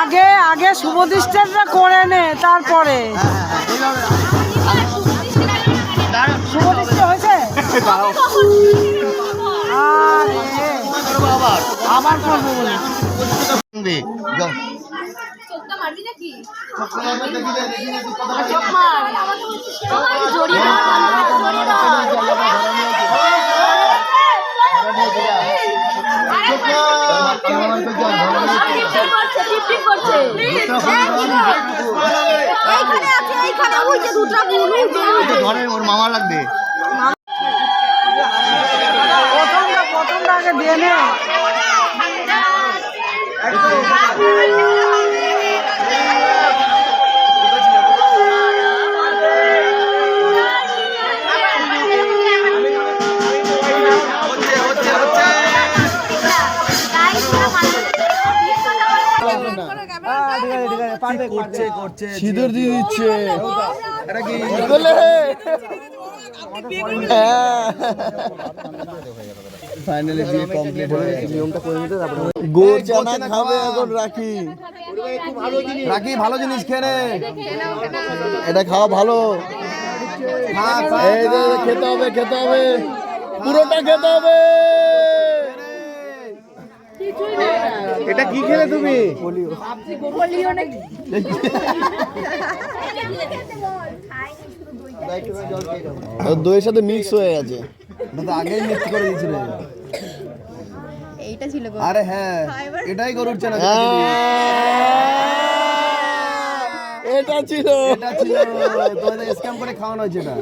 আগে আগে শুভদৃষ্টানটা করে নে, তারপরে শুভদৃষ্টি হয়েছে। আবার করবো বলে ওর মামা লাগবে। প্রথমটা আগে দিয়ে নে। সিঁদুর দিয়ে দিচ্ছে। ফাইনালি বিয়ে কমপ্লিট হয়ে গেছে। নিয়মটা করে নিতে তারপরে গোল চানা খাবে এখন রাখি। রাখি ভালো জিনিস খেয়ে এটা খাওয়া ভালো। এই যে খেতে হবে, খেতে হবে, পুরোটা খেতে হবে। এটা কি খেলে তুমি? দইয়ের সাথে মিক্স হয়ে গেছে। আগেই মিক্স করে দিয়েছিল। এইটা ছিল। আরে হ্যাঁ, এটাই গরুর চানা। এটা ছিল, তোমাদের স্ক্যাম করে খাওয়ানো হয়েছে এটা।